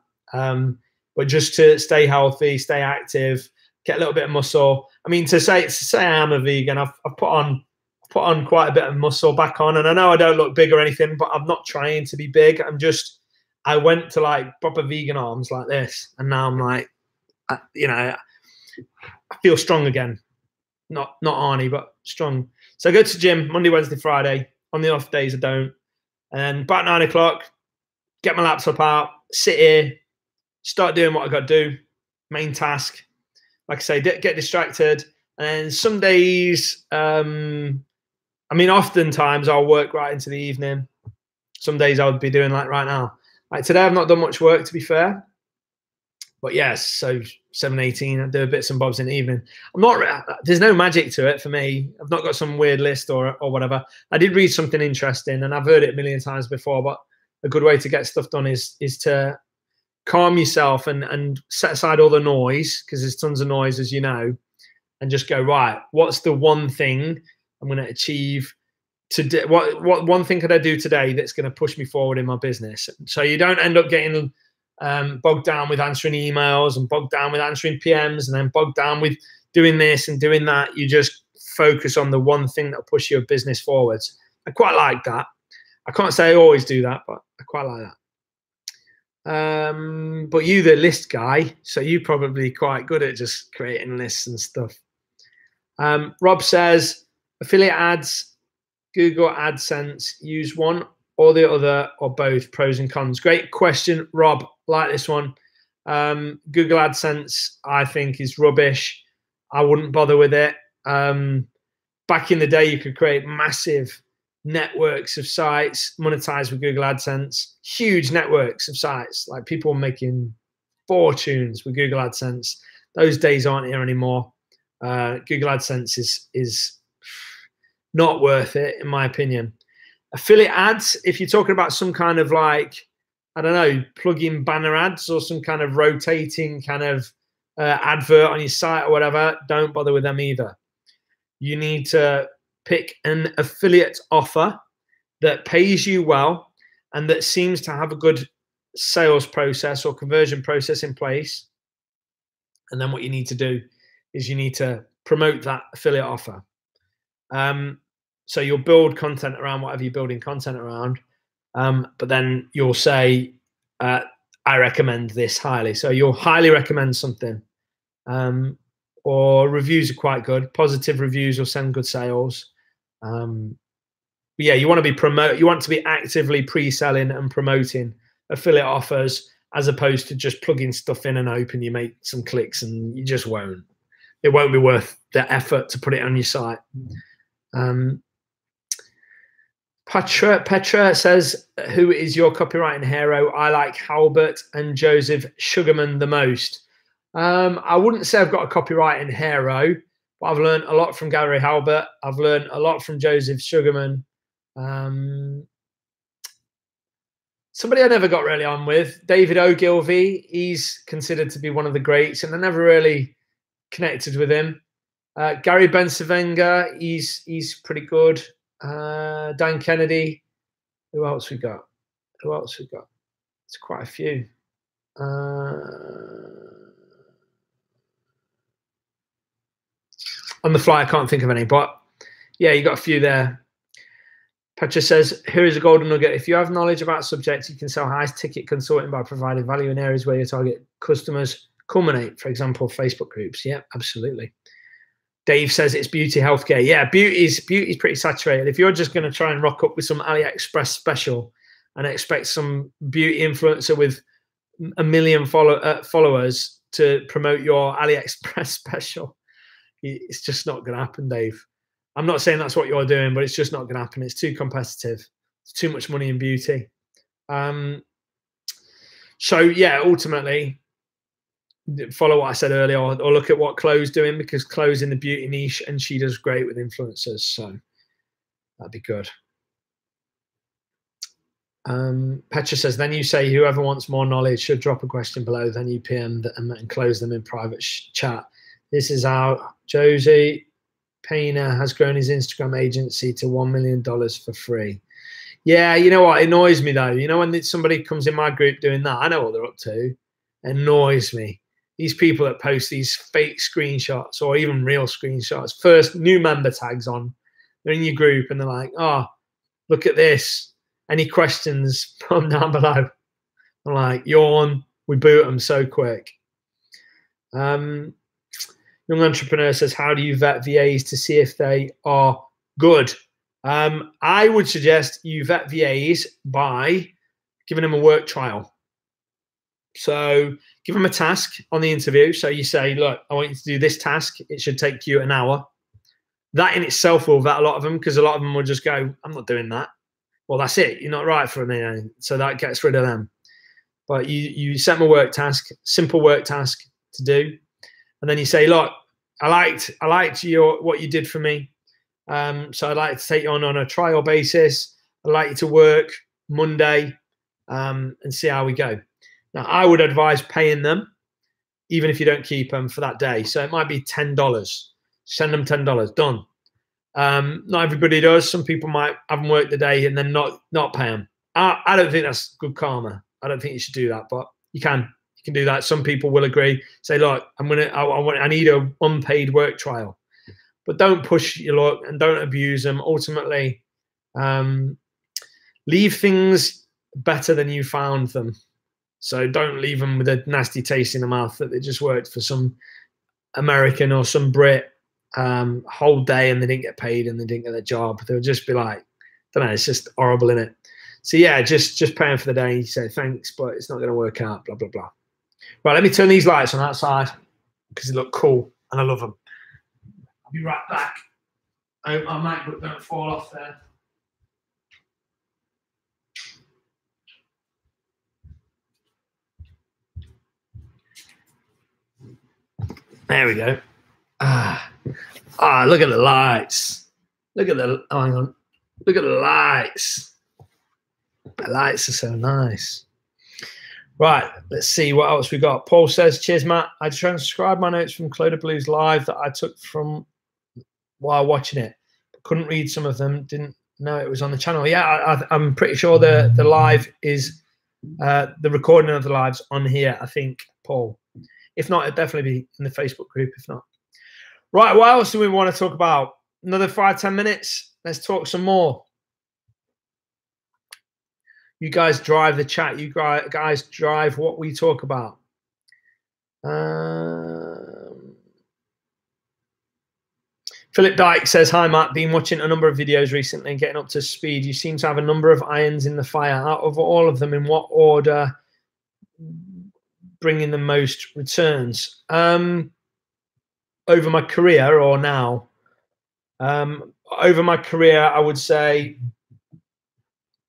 But just to stay healthy, stay active, get a little bit of muscle. I mean, to say I am a vegan, I've put on quite a bit of muscle back on, and I know I don't look big or anything, but I'm not trying to be big. I went to like proper vegan arms like this, and now I'm like, you know, I feel strong again. Not Arnie, but strong. So I go to gym Monday, Wednesday, Friday. On the off days, I don't. And about 9 o'clock, get my laptop out, sit here, start doing what I got to do. Main task, like I say, get distracted. And some days, I mean, oftentimes I'll work right into the evening. Some days I would be doing like right now. Like today, I've not done much work, to be fair. But yes, so 7:18, I do bits and bobs in the evening. I'm not. There's no magic to it for me. I've not got some weird list or whatever. I did read something interesting, and I've heard it a million times before. But a good way to get stuff done is to calm yourself and set aside all the noise, because there's tons of noise, as you know, and just go, right, what's the one thing I'm going to achieve today? What one thing could I do today that's going to push me forward in my business? So you don't end up getting bogged down with answering emails and bogged down with answering PMs and then bogged down with doing this and doing that. You just focus on the one thing that'll push your business forwards. I quite like that. I can't say I always do that, but I quite like that. But you, the list guy, so you're probably quite good at just creating lists and stuff. Rob says, affiliate ads, Google AdSense, use one or the other or both, pros and cons. Great question, Rob. Like this one. Google AdSense, I think, is rubbish. I wouldn't bother with it. Back in the day, you could create massive networks of sites, monetize with Google AdSense, huge networks of sites, like people making fortunes with Google AdSense. Those days aren't here anymore. Google AdSense is not worth it, in my opinion. Affiliate ads, if you're talking about some kind of like, I don't know, plug-in banner ads or some kind of rotating kind of advert on your site or whatever, don't bother with them either. You need to pick an affiliate offer that pays you well and that seems to have a good sales process or conversion process in place. And then what you need to do is you need to promote that affiliate offer. So you'll build content around whatever you're building content around, but then you'll say, I recommend this highly. So you'll highly recommend something, or reviews are quite good. Positive reviews will send good sales. Yeah, you want to be actively pre-selling and promoting affiliate offers as opposed to just plugging stuff in and hoping you make some clicks, and you just won't. It won't be worth the effort to put it on your site. Petra says, who is your copywriting hero? I like Halbert and Joseph Sugarman the most. I wouldn't say I've got a copywriting hero, but I've learned a lot from Gary Halbert. I've learned a lot from Joseph Sugarman. Somebody I never got really on with, David Ogilvy. He's considered to be one of the greats, and I never really connected with him. Gary Bensavenga, he's pretty good. Dan Kennedy. Who else we got? It's quite a few. On the fly, I can't think of any, but yeah, you got a few there. Petra says, here is a golden nugget. If you have knowledge about subjects, you can sell high ticket consulting by providing value in areas where your target customers culminate. For example, Facebook groups. Yeah, absolutely. Dave says it's beauty healthcare. Yeah, beauty's pretty saturated. If you're just going to try and rock up with some AliExpress special and expect some beauty influencer with 1 million followers to promote your AliExpress special, it's just not going to happen, Dave. I'm not saying that's what you're doing, but it's just not going to happen. It's too competitive. It's too much money in beauty. So yeah, ultimately, follow what I said earlier, or look at what Chloe's doing, because Chloe's in the beauty niche and she does great with influencers. So that'd be good. Petra says, then you say whoever wants more knowledge should drop a question below, then you PM them and close them in private chat. This is how Josie Payner has grown his Instagram agency to $1 million for free. Yeah, you know what? It annoys me though. You know, when somebody comes in my group doing that, I know what they're up to. It annoys me. These people that post these fake screenshots or even real screenshots, first new member tags on, they're in your group and they're like, oh, look at this. Any questions from down below? I'm like, yawn, we boot them so quick. Young entrepreneur says, how do you vet VAs to see if they are good? I would suggest you vet VAs by giving them a work trial. So give them a task on the interview. So you say, look, I want you to do this task. It should take you an hour. That in itself will vet a lot of them, because a lot of them will just go, I'm not doing that. Well, that's it. You're not right for me. So that gets rid of them. But you set them a work task, simple work task to do. And then you say, look, I liked what you did for me. So I'd like to take you on a trial basis. I'd like you to work Monday and see how we go. Now, I would advise paying them, even if you don't keep them for that day. So it might be $10. Send them $10. Done. Not everybody does. Some people might have them work the day and then not pay them. I don't think that's good karma. I don't think you should do that, but you can do that. Some people will agree. Say, look, I need a unpaid work trial, but don't push your luck and don't abuse them. Ultimately, leave things better than you found them. So don't leave them with a nasty taste in the mouth that they just worked for some American or some Brit whole day and they didn't get paid and they didn't get their job. They'll just be like, I don't know, it's just horrible, innit? So yeah, just pay them for the day. You say thanks, but it's not going to work out, blah, blah, blah. Right, let me turn these lights on outside because they look cool and I love them. I'll be right back. I hope my MacBook don't fall off there. There we go. Look at the lights. Look at the, oh, hang on. Look at the lights. The lights are so nice. Right, let's see what else we got. Paul says, cheers, Matt. I transcribed my notes from Cloda Blues Live that I took from while watching it. Couldn't read some of them. Didn't know it was on the channel. Yeah, I'm pretty sure the live is, the recording of the live's on here, I think, Paul. If not, it'll definitely be in the Facebook group, if not. Right, what else do we want to talk about? Another 5-10 minutes? Let's talk some more. You guys drive the chat. You guys drive what we talk about. Philip Dyke says, hi, Matt. Been watching a number of videos recently and getting up to speed. You seem to have a number of irons in the fire. Out of all of them, in what order bringing the most returns? Over my career or now? Over my career, I would say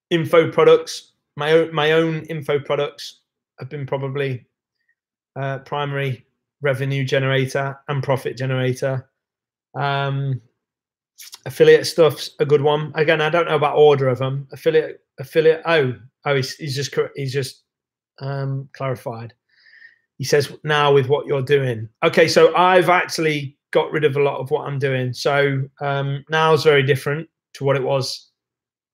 info products, my own info products have been probably primary revenue generator and profit generator. Affiliate stuff's a good one. Again, I don't know about order of them. Affiliate. He's just clarified. He says now with what you're doing. Okay, so I've actually got rid of a lot of what I'm doing. So now it's very different to what it was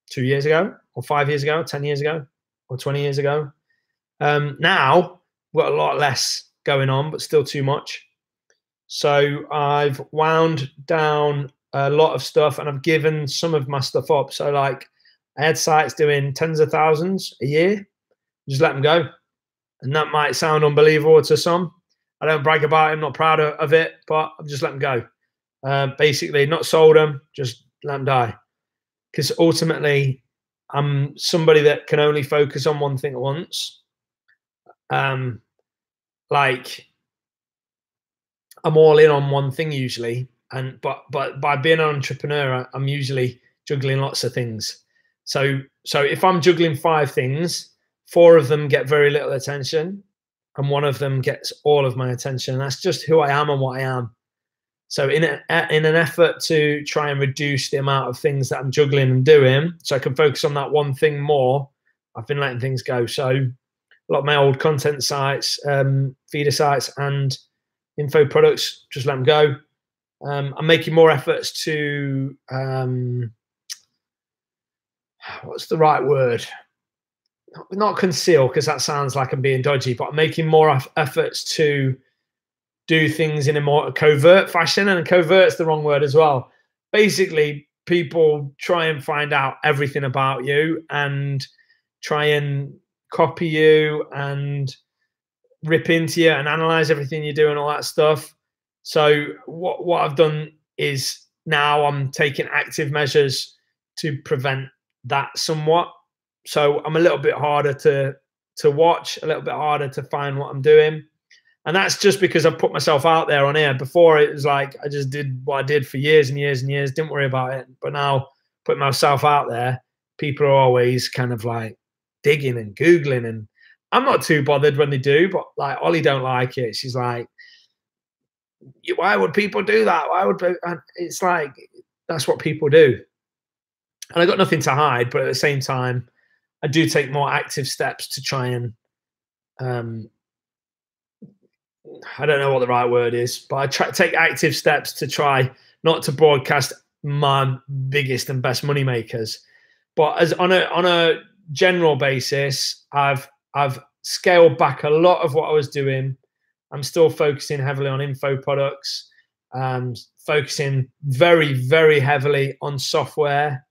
2 years ago, or 5 years ago, 10 years ago, or 20 years ago. Now we've got a lot less going on, but still too much. So I've wound down a lot of stuff and I've given some of my stuff up. So like I had sites doing tens of thousands a year, just let them go. And that might sound unbelievable to some. I don't brag about it, I'm not proud of it, but I've just let them go. Basically not sold them, just let them die. Because ultimately, I'm somebody that can only focus on one thing at once. Like I'm all in on one thing usually, but by being an entrepreneur, I'm usually juggling lots of things. So if I'm juggling 5 things, 4 of them get very little attention, and 1 of them gets all of my attention. That's just who I am and what I am. So in an effort to try and reduce the amount of things that I'm juggling and doing, so I can focus on that one thing more, I've been letting things go. So a lot of my old content sites, feeder sites and info products, just let them go. I'm making more efforts to, what's the right word? Not conceal, because that sounds like I'm being dodgy, but I'm making more efforts to do things in a more covert fashion, and covert's the wrong word as well. Basically, people try and find out everything about you and try and copy you and rip into you and analyze everything you do and all that stuff. So what I've done is now I'm taking active measures to prevent that somewhat. So I'm a little bit harder to to watch, a little bit harder to find what I'm doing. And that's just because I've put myself out there on here. Before, it was like I just did what I did for years and years and years, didn't worry about it. But now, putting myself out there, people are always kind of like digging and Googling. And I'm not too bothered when they do, but like Ollie don't like it. She's like, why would people do that? Why would they? And it's like, that's what people do. And I got nothing to hide, but at the same time, I do take more active steps to try and, I don't know what the right word is, but I take active steps to try not to broadcast my biggest and best money makers. But as on a general basis, I've scaled back a lot of what I was doing. I'm still focusing heavily on info products, focusing very, very heavily on software.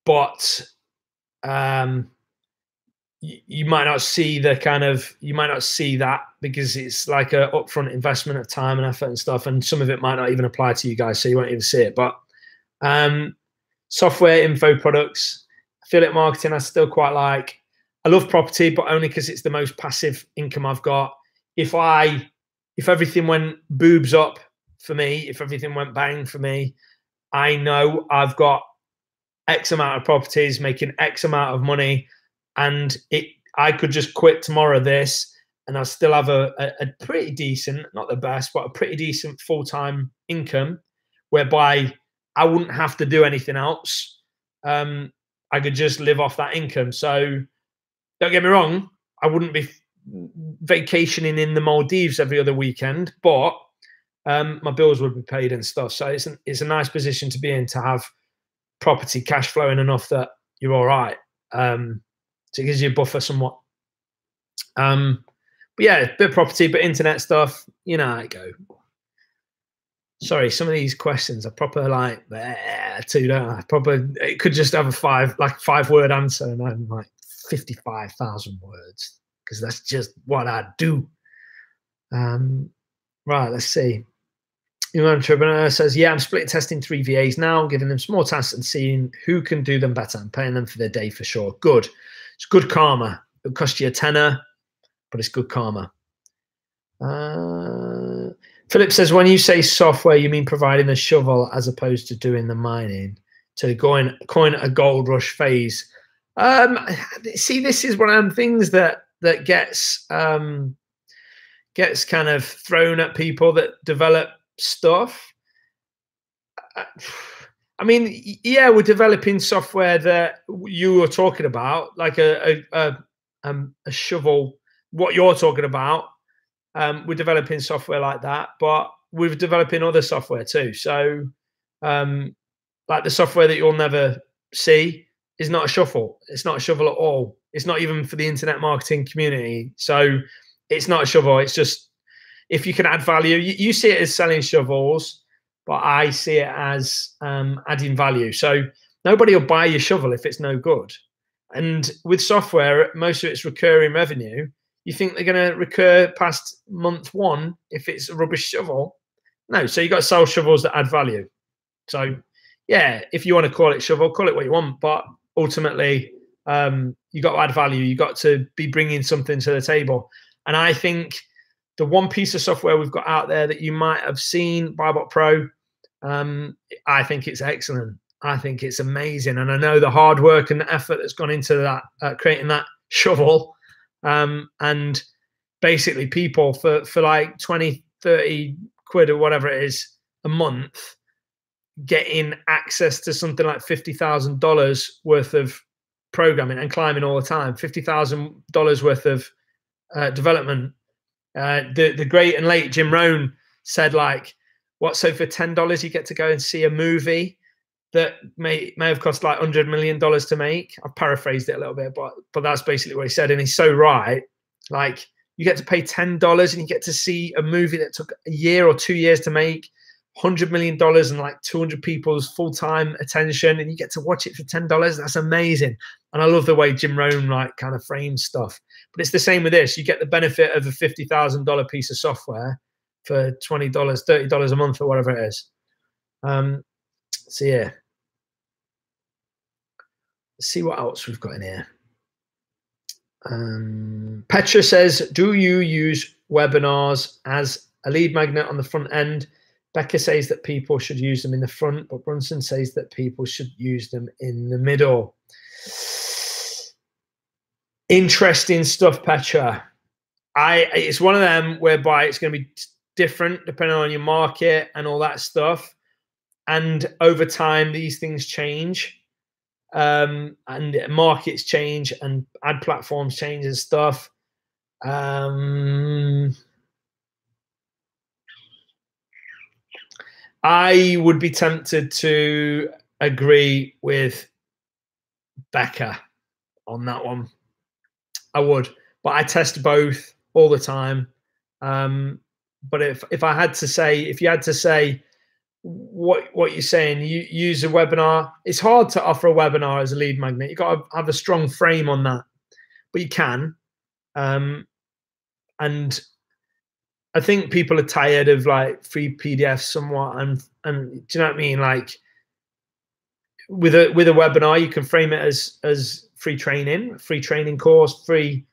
But you might not see the kind of, you might not see that because it's like a upfront investment of time and effort and stuff. And some of it might not even apply to you guys, so you won't even see it. But software, info products, affiliate marketing, I still quite like. I love property, but only because it's the most passive income I've got. If everything went boobs up for me, if everything went bang for me, I know I've got X amount of properties making X amount of money, and I could just quit tomorrow this, and I'll still have a pretty decent, not the best, but a pretty decent full-time income, whereby I wouldn't have to do anything else. I could just live off that income. So don't get me wrong, I wouldn't be vacationing in the Maldives every other weekend, but my bills would be paid and stuff. So it's a nice position to be in, to have property cash flowing enough that you're all right. So it gives you a buffer somewhat. But yeah, a bit of property, but internet stuff, you know how it go. Sorry, some of these questions are proper like too, don't I? Proper, it could just have a 5-word answer, and I'm like 55,000 words, because that's just what I do. Right, let's see. Your entrepreneur says, yeah, I'm split testing 3 VAs now, giving them small tasks and seeing who can do them better. I'm paying them for their day for sure. Good. It's good karma. It'll cost you a tenner, but it's good karma. Philip says, when you say software, you mean providing the shovel as opposed to doing the mining, to coin a gold rush phase. See, this is one of them things that gets kind of thrown at people that develop stuff. I mean, yeah, we're developing software that you were talking about, like a shovel. What you're talking about, we're developing software like that, but we're developing other software too. So, like the software that you'll never see is not a shovel. It's not a shovel at all. It's not even for the internet marketing community. So, it's not a shovel. It's just, if you can add value, you see it as selling shovels, but I see it as adding value. So nobody will buy your shovel if it's no good. And with software, most of it's recurring revenue. You think they're going to recur past month 1 if it's a rubbish shovel? No. So you got to sell shovels that add value. So yeah, if you want to call it shovel, call it what you want. But ultimately, you got to add value. You got to be bringing something to the table. And I think the one piece of software we've got out there that you might have seen, Buybot Pro, I think it's excellent. I think it's amazing. And I know the hard work and the effort that's gone into that, creating that shovel. And basically people for like 20, 30 quid or whatever it is a month, getting access to something like $50,000 worth of programming and climbing all the time, $50,000 worth of development. The great and late Jim Rohn said, like, what, so for $10 you get to go and see a movie that may have cost like $100 million to make. I've paraphrased it a little bit, but that's basically what he said. And he's so right. Like, you get to pay $10 and you get to see a movie that took a year or 2 years to make, $100 million and like 200 people's full-time attention, and you get to watch it for $10. That's amazing. And I love the way Jim Rohn like kind of frames stuff. But it's the same with this. You get the benefit of a $50,000 piece of software for $20, $30 a month or whatever it is. So yeah. Let's see what else we've got in here. Petra says, do you use webinars as a lead magnet on the front end? Becca says that people should use them in the front, but Brunson says that people should use them in the middle. Interesting stuff, Petra. It's one of them whereby it's going to be different depending on your market and all that stuff. And over time, these things change. And markets change and ad platforms change and stuff. I would be tempted to agree with Becca on that one. I would, but I test both all the time. But if I had to say, if you had to say what you're saying, you use a webinar. It's hard to offer a webinar as a lead magnet. You've got to have a strong frame on that, but you can. And I think people are tired of like free PDFs somewhat, and do you know what I mean? Like with a webinar, you can frame it as free training course, free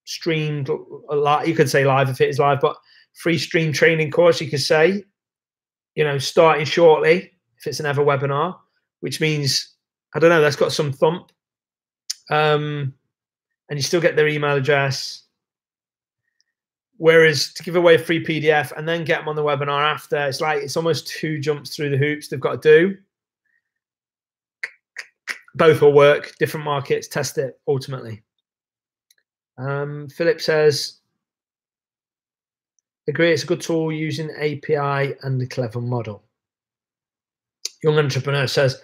streamed. You could say live if it is live, but free stream training course. You could say, you know, starting shortly if it's an ever webinar, which means I don't know. That's got some thump, and you still get their email address. Whereas to give away a free PDF and then get them on the webinar after, it's like it's almost 2 jumps through the hoops they've got to do. Both will work, different markets, test it ultimately. Philip says, agree, it's a good tool using API and a clever model. Young Entrepreneur says,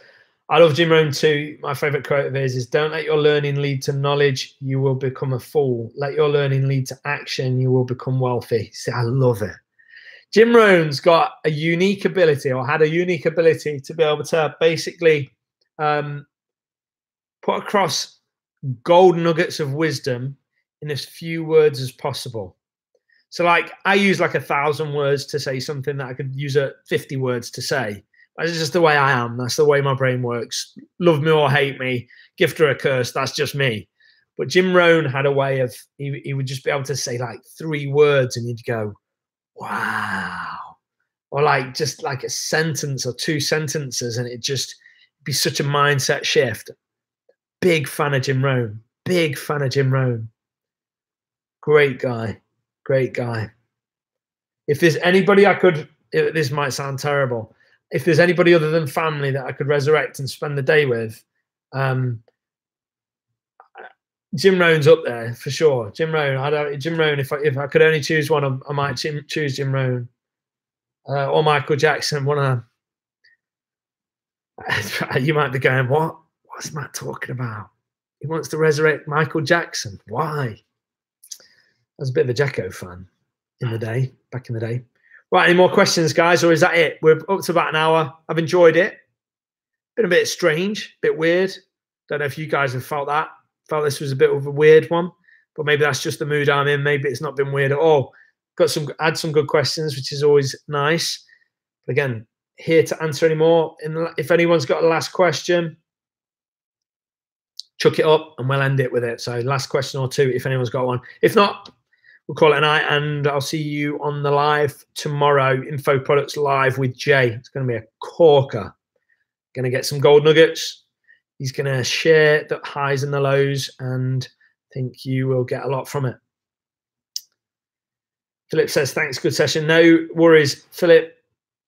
I love Jim Rohn too. My favorite quote of his is, don't let your learning lead to knowledge, you will become a fool. Let your learning lead to action, you will become wealthy. See, I love it. Jim Rohn's got a unique ability, or had a unique ability, to be able to basically put across gold nuggets of wisdom in as few words as possible. So like I use like 1,000 words to say something that I could use 50 words to say. That's just the way I am. That's the way my brain works. Love me or hate me, gift or a curse, that's just me. But Jim Rohn had a way of, he would just be able to say like 3 words and you'd go, wow. Or like just like a sentence or 2 sentences, and it'd just be such a mindset shift. Big fan of Jim Rohn. Big fan of Jim Rohn. Great guy. Great guy. If there's anybody I could, this might sound terrible, if there's anybody other than family that I could resurrect and spend the day with, Jim Rohn's up there for sure. Jim Rohn. Jim Rohn. If I could only choose one, I might choose Jim Rohn or Michael Jackson. One of them. You might be going, what? What's Matt talking about? He wants to resurrect Michael Jackson. Why? I was a bit of a Jacko fan back in the day. Right, any more questions, guys, or is that it? We're up to about an hour. I've enjoyed it. Been a bit strange, a bit weird. Don't know if you guys have felt that. Felt this was a bit of a weird one, but maybe that's just the mood I'm in. Maybe it's not been weird at all. Had some good questions, which is always nice. But again, here to answer any more. If anyone's got a last question, chuck it up and we'll end it with it. So last question or 2, if anyone's got one. If not, we'll call it a night, and I'll see you on the live tomorrow. Info Products Live with Jay. It's going to be a corker. Going to get some gold nuggets. He's going to share the highs and the lows, and I think you will get a lot from it. Philip says, thanks, good session. No worries, Philip.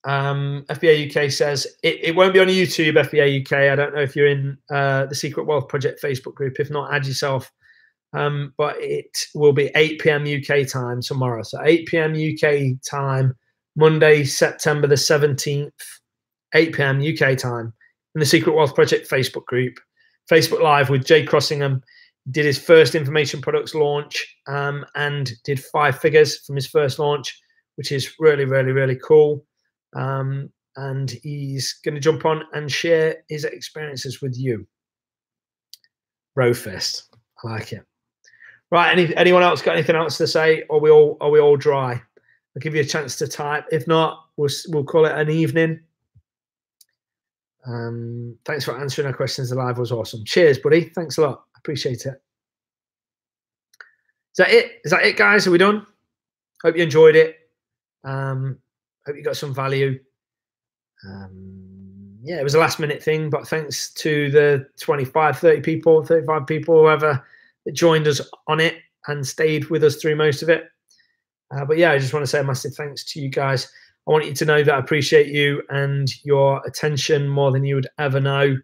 FBA UK says, it won't be on YouTube, FBA UK. I don't know if you're in the Secret Wealth Project Facebook group. If not, add yourself. But it will be 8 p.m. UK time tomorrow. So 8 p.m. UK time, Monday, September the 17th, 8 p.m. UK time, in the Secret Wealth Project Facebook group. Facebook Live with Jay Crossingham. Did his first information products launch and did 5 figures from his first launch, which is really, really, really cool. And he's going to jump on and share his experiences with you. Brofist. I like it. Right, anyone else got anything else to say? Or are we all dry? I'll give you a chance to type. If not, we'll call it an evening. Thanks for answering our questions. The live was awesome. Cheers, buddy. Thanks a lot. Appreciate it. that it? Is that it, guys? Are we done? Hope you enjoyed it. Hope you got some value. Yeah, it was a last minute thing, but thanks to the 25, 30 people, 35 people, whoever that joined us on it and stayed with us through most of it. But yeah, I just want to say a massive thanks to you guys. I want you to know that I appreciate you and your attention more than you would ever know.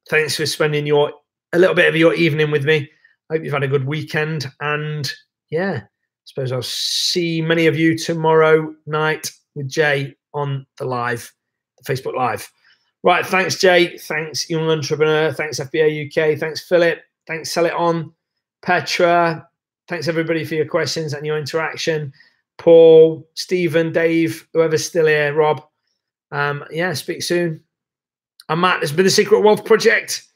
Thanks for spending a little bit of your evening with me. I hope you've had a good weekend. And yeah, I suppose I'll see many of you tomorrow night with Jay on the Facebook Live. Right, thanks, Jay. Thanks, Young Entrepreneur. Thanks, FBA UK. Thanks, Philip. Thanks, Sell It On. Petra. Thanks, everybody, for your questions and your interaction. Paul, Stephen, Dave, whoever's still here, Rob. Yeah, speak soon. I'm Matt. This has been the Secret Wealth Project.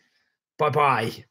Bye-bye.